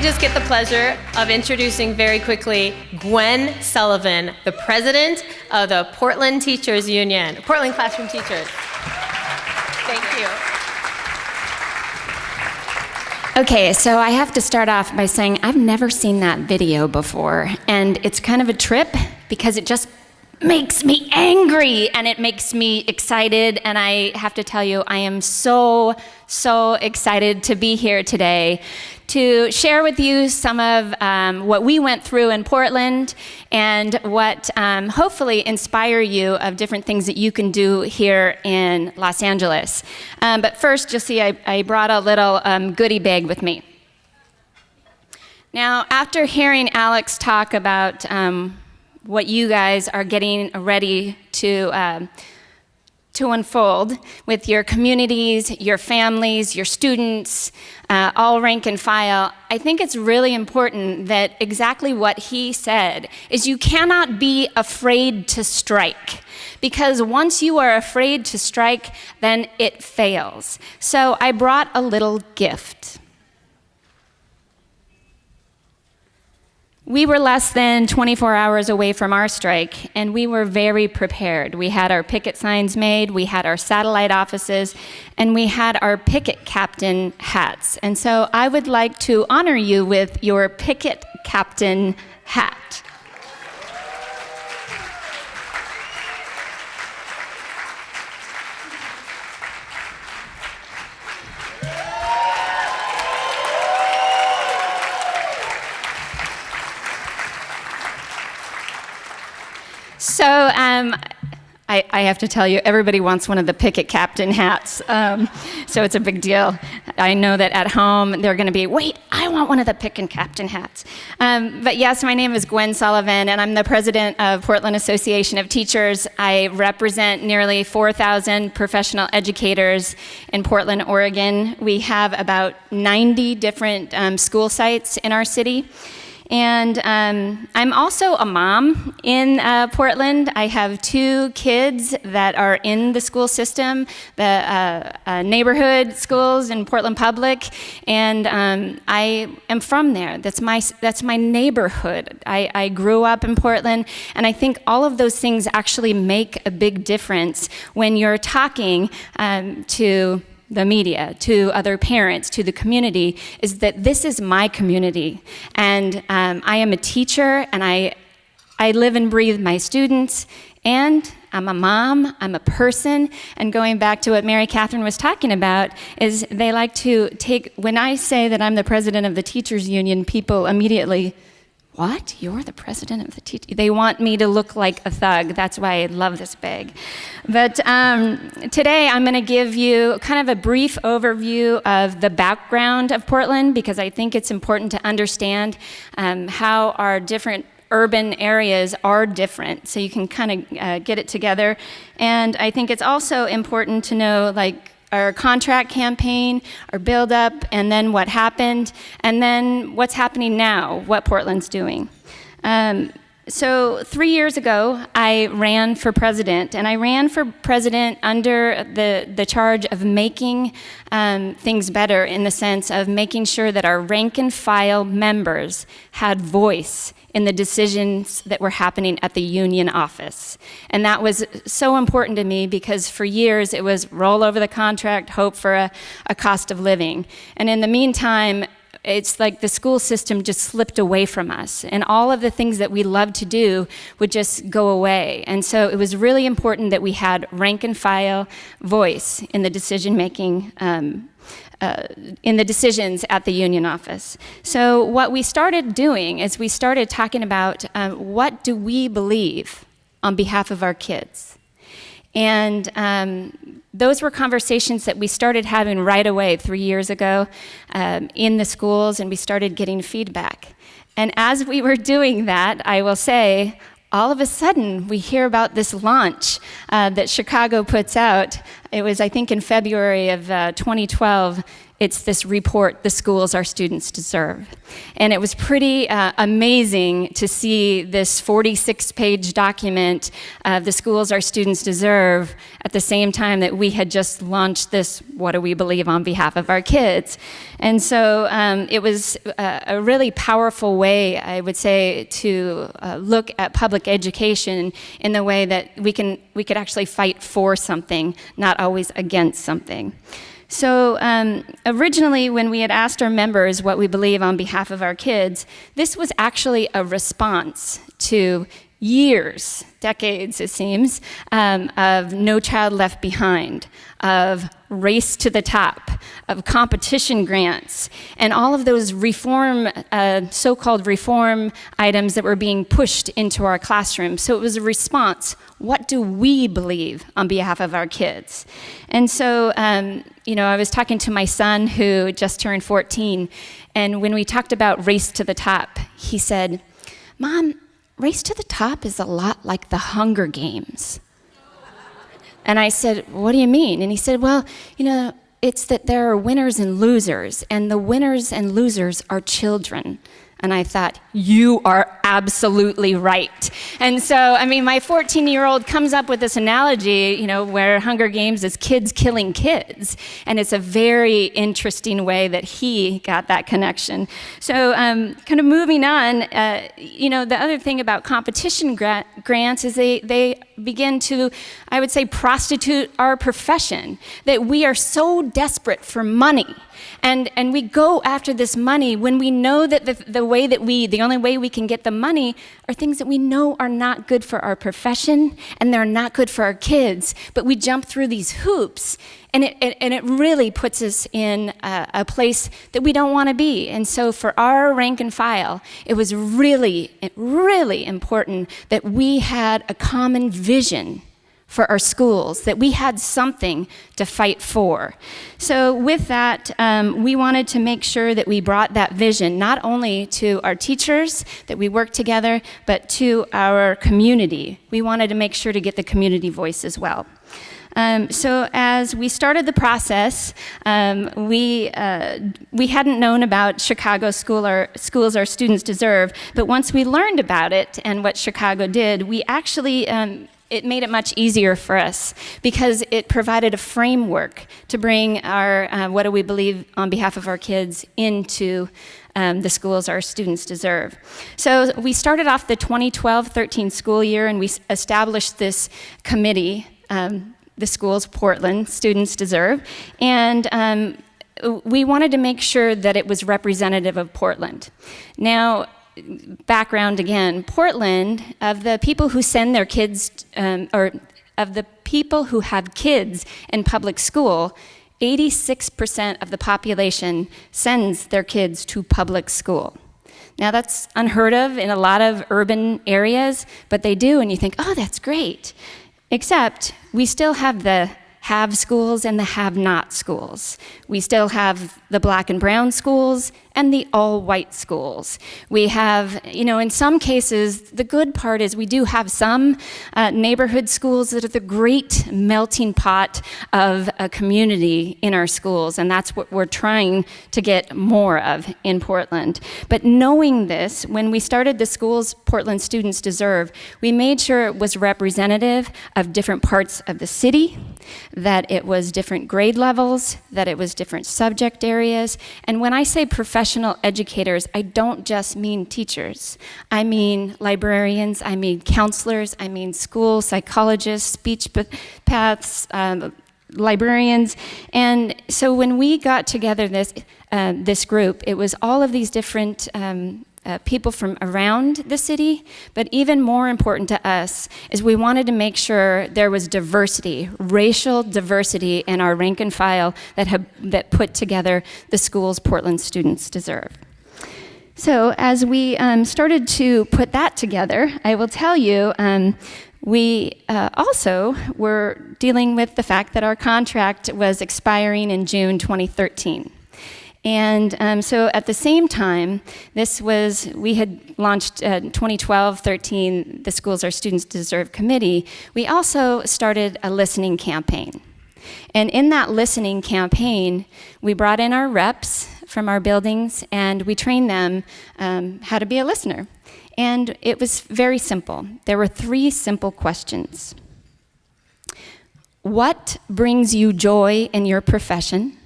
just get the pleasure of introducing very quickly Gwen Sullivan, the president of the Portland Teachers Union, Portland Classroom Teachers. Thank you. Okay, so I have to start off by saying I've never seen that video before, and it's kind of a trip because it just makes me angry and it makes me excited, and I have to tell you, I am so excited to be here today to share with you some of what we went through in Portland and what hopefully inspire you of different things that you can do here in Los Angeles. But first, you'll see I brought a little goodie bag with me. Now, after hearing Alex talk about what you guys are getting ready to unfold with your communities, your families, your students, all rank and file, I think it's really important that exactly what he said is you cannot be afraid to strike, because once you are afraid to strike, then it fails. So I brought a little gift. We were less than 24 hours away from our strike, and we were very prepared. We had our picket signs made, we had our satellite offices, and we had our picket captain hats. And so I would like to honor you with your picket captain hat. So I have to tell you, everybody wants one of the picket captain hats, so it's a big deal. I know that at home they're going to be, wait, I want one of the picket captain hats. But yes, my name is Gwen Sullivan, and I'm the president of Portland Association of Teachers. I represent nearly 4,000 professional educators in Portland, Oregon. We have about 90 different school sites in our city. And I'm also a mom in Portland. I have 2 kids that are in the school system, the neighborhood schools in Portland Public, and I am from there. That's my neighborhood. I grew up in Portland, and I think all of those things actually make a big difference when you're talking to the media, to other parents, to the community, is that this is my community. And I am a teacher, and I live and breathe my students, and I'm a mom, I'm a person. And going back to what Mary Catherine was talking about, is they like to take, when I say that I'm the president of the Teachers Union, people immediately, what? You're the president of the teachers? They want me to look like a thug. That's why I love this bag. But today I'm going to give you kind of a brief overview of the background of Portland, because I think it's important to understand how our different urban areas are different, so you can kind of get it together. And I think it's also important to know, like, our contract campaign, our build-up, and then what happened, and then what's happening now, what Portland's doing. So 3 years ago, I ran for president, and I ran for president under the charge of making things better, in the sense of making sure that our rank and file members had voice in the decisions that were happening at the union office. And that was so important to me, because for years it was roll over the contract, hope for a cost of living. And in the meantime, it's like the school system just slipped away from us, and all of the things that we love to do would just go away. And so it was really important that we had rank and file voice in the decision-making, in the decisions at the union office. So what we started doing is we started talking about what do we believe on behalf of our kids. And those were conversations that we started having right away 3 years ago in the schools, and we started getting feedback. And as we were doing that, I will say, all of a sudden we hear about this launch that Chicago puts out it was, I think, in February of 2012, it's this report, The Schools Our Students Deserve. And it was pretty amazing to see this 46-page document of The Schools Our Students Deserve at the same time that we had just launched this What Do We Believe on Behalf of Our Kids. And so it was a really powerful way, I would say, to look at public education in the way that we could actually fight for something, not always against something. So originally, when we had asked our members what we believe on behalf of our kids, this was actually a response to years, decades it seems, of No Child Left Behind, of Race to the Top, of competition grants, and all of those reform, so-called reform items that were being pushed into our classroom. So it was a response. What do we believe on behalf of our kids? And so, I was talking to my son who just turned 14, and when we talked about Race to the Top, he said, "Mom, Race to the Top is a lot like the Hunger Games." And I said, "What do you mean?" And he said, "Well, it's that there are winners and losers, and the winners and losers are children." And I thought, you are absolutely right. And so, my 14-year-old comes up with this analogy, where Hunger Games is kids killing kids. And it's a very interesting way that he got that connection. So kind of moving on, the other thing about competition grants is they begin to, I would say, prostitute our profession, that we are so desperate for money. And we go after this money when we know that the only way we can get the money are things that we know are not good for our profession and they're not good for our kids. But we jump through these hoops, and it really puts us in a place that we don't want to be. And so for our rank and file, it was really, really important that we had a common vision for our schools, that we had something to fight for. So with that, we wanted to make sure that we brought that vision not only to our teachers, that we worked together, but to our community. We wanted to make sure to get the community voice as well. So as we started the process, we hadn't known about Chicago Schools Our Students Deserve, but once we learned about it and what Chicago did, we actually it made it much easier for us because it provided a framework to bring our What Do We Believe on Behalf of Our Kids into the schools our students deserve. So we started off the 2012-13 school year, and we established this committee, the schools Portland Students Deserve, and we wanted to make sure that it was representative of Portland. Now, background again, Portland, of the people who send their kids, or of the people who have kids in public school, 86% of the population sends their kids to public school. Now that's unheard of in a lot of urban areas, but they do, and you think, oh, that's great. Except we still have the have schools and the have-not schools. We still have the black and brown schools and the all-white schools. We have, in some cases, the good part is we do have some neighborhood schools that are the great melting pot of a community in our schools, and that's what we're trying to get more of in Portland. But knowing this, when we started the schools Portland Students Deserve, we made sure it was representative of different parts of the city, that it was different grade levels, that it was different subject areas. And when I say professional educators, I don't just mean teachers. I mean librarians, I mean counselors, I mean school psychologists, speech paths, librarians. And so when we got together this group, it was all of these different people from around the city, but even more important to us is we wanted to make sure there was diversity, racial diversity in our rank and file that put together the schools Portland Students Deserve. So as we started to put that together, I will tell you, we also were dealing with the fact that our contract was expiring in June 2013. And so at the same time, we had launched 2012-13, the Schools Our Students Deserve Committee. We also started a listening campaign. And in that listening campaign, we brought in our reps from our buildings, and we trained them how to be a listener. And it was very simple. There were 3 simple questions. What brings you joy in your profession?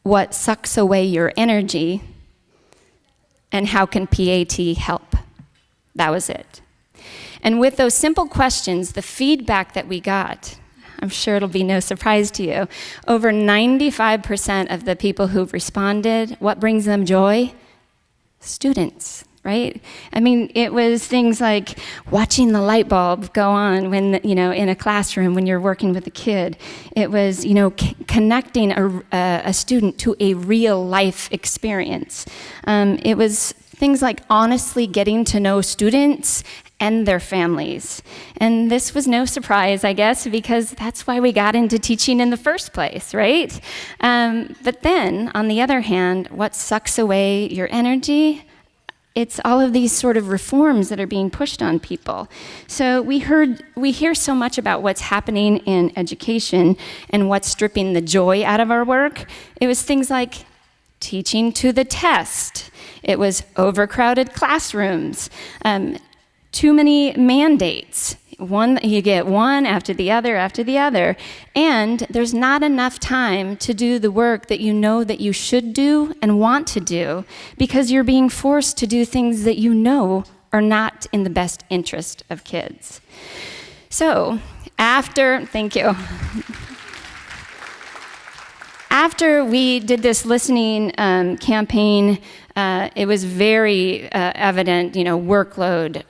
What sucks away your energy? And how can PAT help? That was it. And with those simple questions, the feedback that we got, I'm sure it'll be no surprise to you, over 95% of the people who've responded, what brings them joy? Students, right? I mean, it was things like watching the light bulb go on when, in a classroom when you're working with a kid. It was, connecting a student to a real life experience. It was things like honestly getting to know students and their families. And this was no surprise, I guess, because that's why we got into teaching in the first place, right? But then, on the other hand, what sucks away your energy? It's all of these sort of reforms that are being pushed on people. So we hear so much about what's happening in education and what's stripping the joy out of our work. It was things like teaching to the test. It was overcrowded classrooms, too many mandates. You get one after the other, and there's not enough time to do the work that you know that you should do and want to do because you're being forced to do things that you know are not in the best interest of kids. So, thank you. After we did this listening campaign, it was very evident, workload,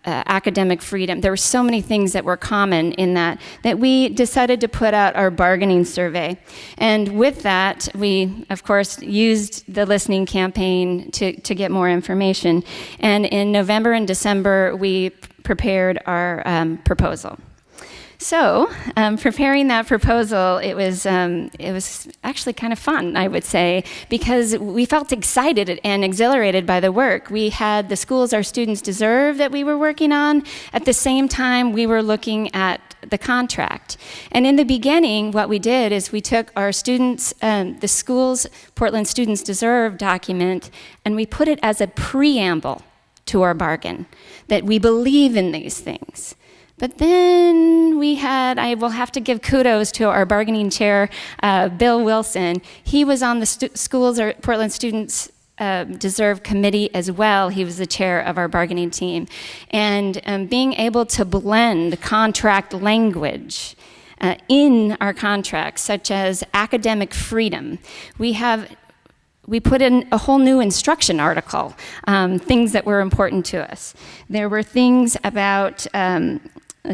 academic freedom. There were so many things that were common in that we decided to put out our bargaining survey. And with that, we, of course, used the listening campaign to get more information. And in November and December, we prepared our proposal. So, preparing that proposal, it was actually kind of fun, I would say, because we felt excited and exhilarated by the work. We had the Schools Our Students Deserve that we were working on. At the same time, we were looking at the contract. And in the beginning, what we did is we took our students, the Schools Portland Students Deserve document, and we put it as a preamble to our bargain, that we believe in these things. But then I will have to give kudos to our bargaining chair, Bill Wilson. He was on the Schools or Portland Students Deserve committee as well. He was the chair of our bargaining team. And being able to blend contract language in our contracts, such as academic freedom, we put in a whole new instruction article, things that were important to us. There were things about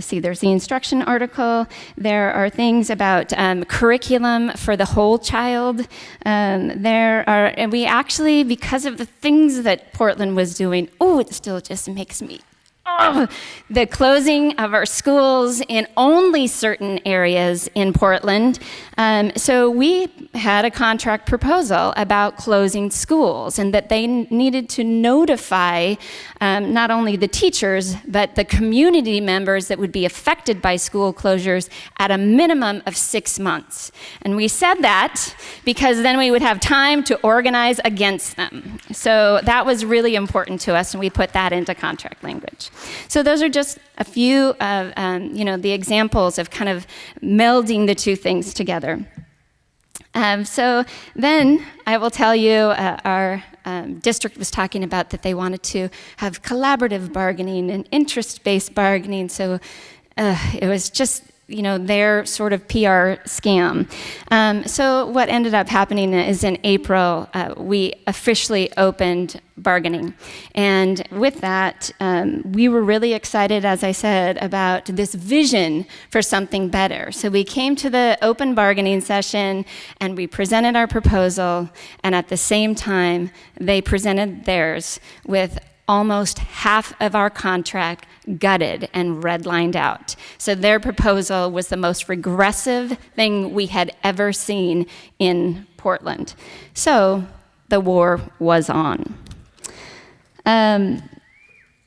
there's the instruction article. There are things about curriculum for the whole child. And we actually, because of the things that Portland was doing, it still just makes me, the closing of our schools in only certain areas in Portland. So we had a contract proposal about closing schools and that they needed to notify not only the teachers, but the community members that would be affected by school closures at a minimum of 6 months. And we said that because then we would have time to organize against them. So that was really important to us, and we put that into contract language. So those are just a few of the examples of kind of melding the two things together. So then I will tell you our district was talking about that they wanted to have collaborative bargaining and interest-based bargaining. So it was just their sort of PR scam. So what ended up happening is in April, we officially opened bargaining. And with that, we were really excited, as I said, about this vision for something better. So we came to the open bargaining session and we presented our proposal, and at the same time, they presented theirs with almost half of our contract gutted and redlined out. So their proposal was the most regressive thing we had ever seen in Portland. So the war was on.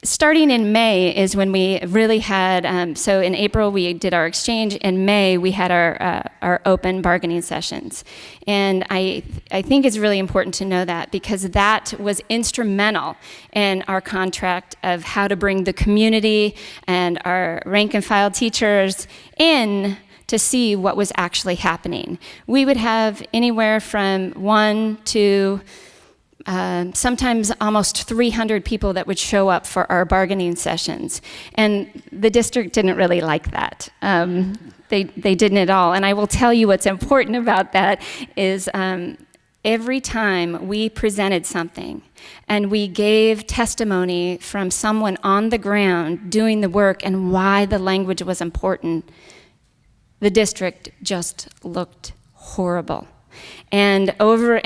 starting in May is when we really had, so in April we did our exchange, in May we had our open bargaining sessions. And I think it's really important to know that, because that was instrumental in our contract of how to bring the community and our rank and file teachers in to see what was actually happening. We would have anywhere from 1 to sometimes almost 300 people that would show up for our bargaining sessions. And the district didn't really like that. They didn't at all. And I will tell you what's important about that is every time we presented something and we gave testimony from someone on the ground doing the work and why the language was important, the district just looked horrible. And over,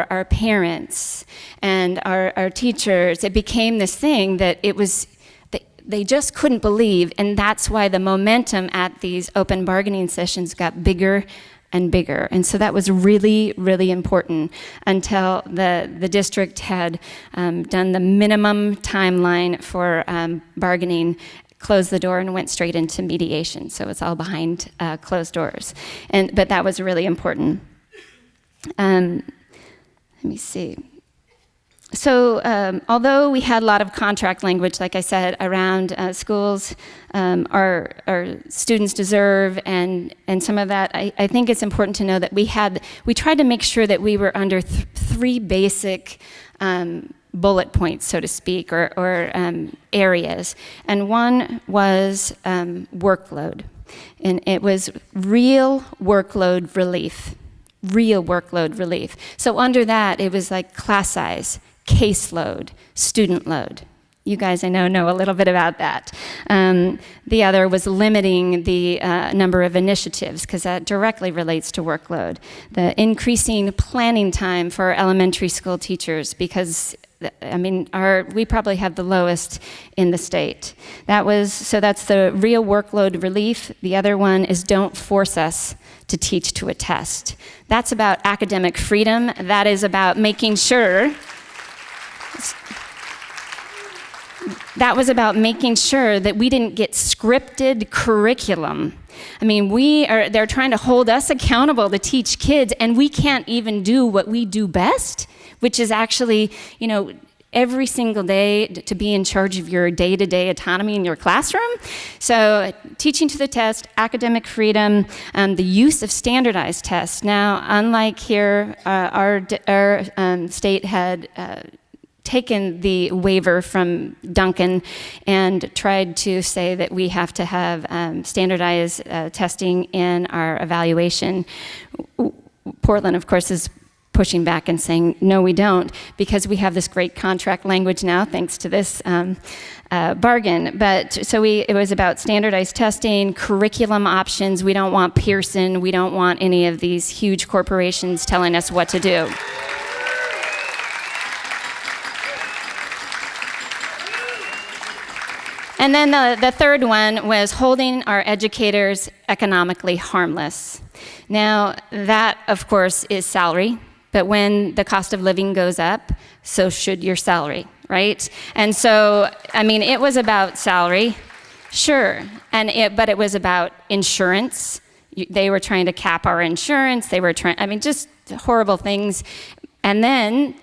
our parents and our teachers, it became this thing that they just couldn't believe, and that's why the momentum at these open bargaining sessions got bigger and bigger. And so that was really, really important until the district had done the minimum timeline for bargaining, closed the door, and went straight into mediation. So it's all behind closed doors. But that was really important. Let me see. So although we had a lot of contract language, like I said, around schools, our students deserve, and some of that, I think it's important to know that we tried to make sure that we were under three basic bullet points, so to speak, or areas. And one was workload. And it was real workload relief. Real workload relief. So under that, it was like class size, caseload, student load. You guys, I know a little bit about that. The other was limiting the number of initiatives, because that directly relates to workload. The increasing planning time for elementary school teachers, because we probably have the lowest in the state. So that's the real workload relief. The other one is don't force us to teach to a test. That's about academic freedom. That is about making sure. That was about making sure that we didn't get scripted curriculum. They're trying to hold us accountable to teach kids, and we can't even do what we do best, which is actually, every single day to be in charge of your day-to-day autonomy in your classroom. So teaching to the test, academic freedom, the use of standardized tests. Now, unlike here, our state had taken the waiver from Duncan and tried to say that we have to have standardized testing in our evaluation. Portland, of course, is pushing back and saying, no, we don't, because we have this great contract language now, thanks to this bargain. It was about standardized testing, curriculum options. We don't want Pearson. We don't want any of these huge corporations telling us what to do. And then the third one was holding our educators economically harmless. Now, that, of course, is salary. But when the cost of living goes up, so should your salary, right? And so, it was about salary, sure, but it was about insurance. They were trying to cap our insurance. They were just horrible things. And then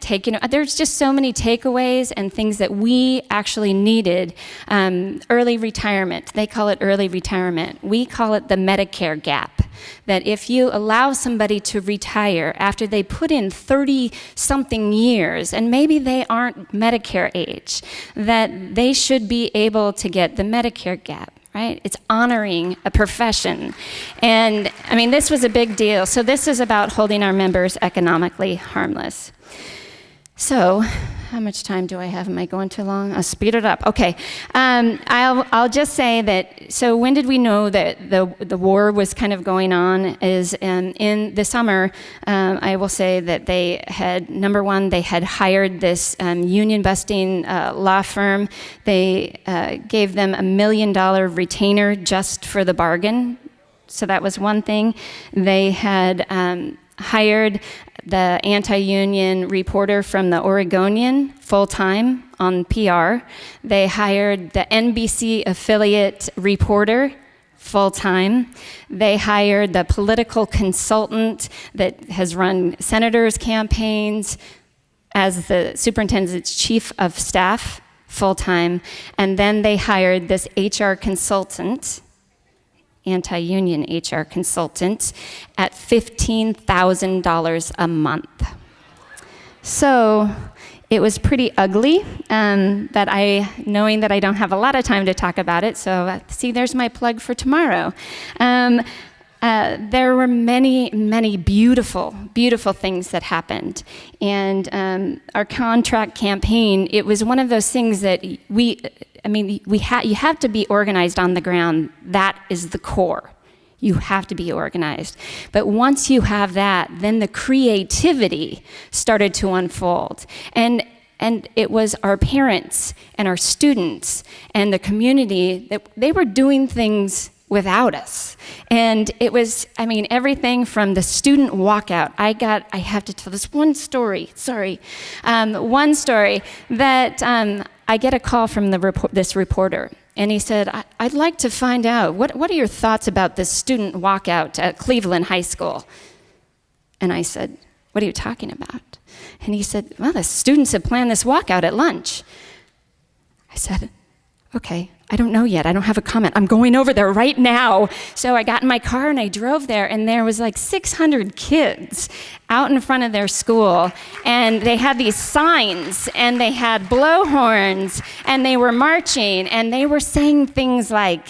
there's just so many takeaways and things that we actually needed. Early retirement, they call it early retirement. We call it the Medicare gap. That if you allow somebody to retire after they put in 30-something years, and maybe they aren't Medicare age, that they should be able to get the Medicare gap. Right? It's honoring a profession. And this was a big deal. So this is about holding our members economically harmless. So, how much time do I have? Am I going too long? I'll speed it up. Okay. I'll just say that, so when did we know that the war was kind of going on is in the summer, I will say that they had, number one, they had hired this union-busting law firm. They gave them $1 million retainer just for the bargain. So that was one thing. They had hired the anti-union reporter from the Oregonian full-time on PR. They hired the NBC affiliate reporter full-time. They hired the political consultant that has run senators' campaigns as the superintendent's chief of staff full-time. And then they hired this HR consultant, anti-union HR consultant, at $15,000 a month. So it was pretty ugly, knowing that I don't have a lot of time to talk about it. So see, there's my plug for tomorrow. There were many, many beautiful, beautiful things that happened. And our contract campaign, it was one of those things that you have to be organized on the ground. That is the core. You have to be organized. But once you have that, then the creativity started to unfold. And it was our parents and our students and the community that they were doing things without us. And it was, everything from the student walkout. I have to tell this one story, one story that I get a call from this reporter. And he said, I'd like to find out, what are your thoughts about this student walkout at Cleveland High School? And I said, what are you talking about? And he said, well, the students have planned this walkout at lunch. I said, okay, I don't know yet. I don't have a comment. I'm going over there right now. So I got in my car and I drove there, and there was like 600 kids out in front of their school, and they had these signs, and they had blowhorns, and they were marching, and they were saying things like,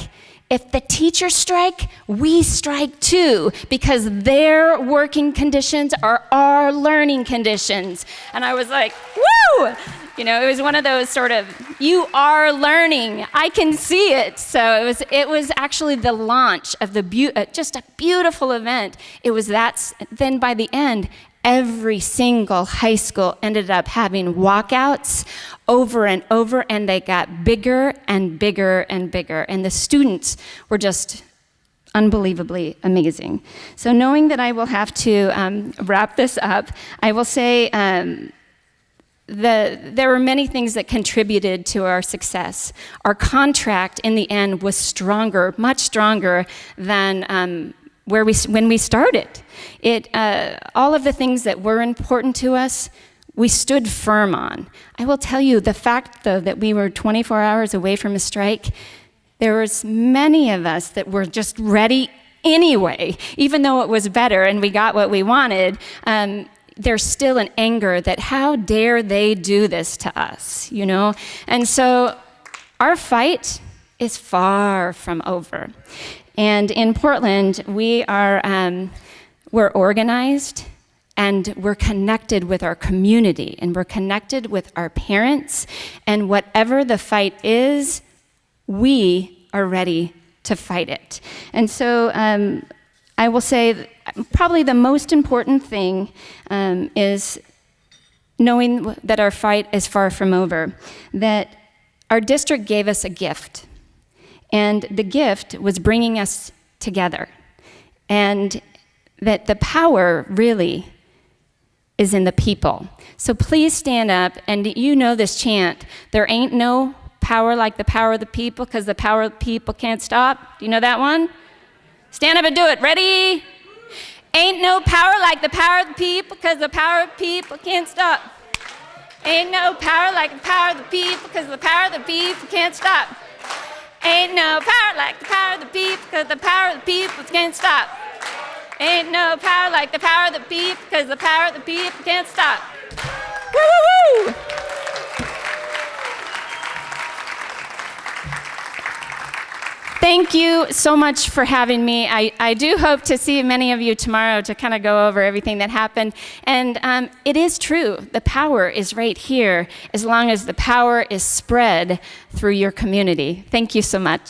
if the teachers strike, we strike too, because their working conditions are our learning conditions. And I was like, woo! It was one of those sort of, you are learning, I can see it. So it was actually the launch of just a beautiful event. It was that, then by the end, every single high school ended up having walkouts over and over, and they got bigger and bigger and bigger. And the students were just unbelievably amazing. So knowing that I will have to wrap this up, I will say, there were many things that contributed to our success. Our contract in the end was stronger, much stronger than when we started. All of the things that were important to us, we stood firm on. I will tell you, the fact, though, that we were 24 hours away from a strike, there was many of us that were just ready anyway, even though it was better and we got what we wanted. There's still an anger that how dare they do this to us, And so our fight is far from over. And in Portland, we're organized, and we're connected with our community, and we're connected with our parents, and whatever the fight is, we are ready to fight it. And so I will say probably the most important thing is knowing that our fight is far from over, that our district gave us a gift, and the gift was bringing us together, and that the power really is in the people. So please stand up, and you know this chant, there ain't no power like the power of the people, because the power of the people can't stop. Do you know that one? Stand up and do it. Ready? Ain't no power like the power of the people, because the power of the people can't stop. Ain't no power like the power of the people, because the power of the people can't stop. Ain't no power like the power of the people, because the power of the people can't stop. Ain't no power like the power of the people, because the power of the people can't stop. Woo, woo, woo! Thank you so much for having me. I do hope to see many of you tomorrow to kind of go over everything that happened. And it is true, the power is right here, as long as the power is spread through your community. Thank you so much.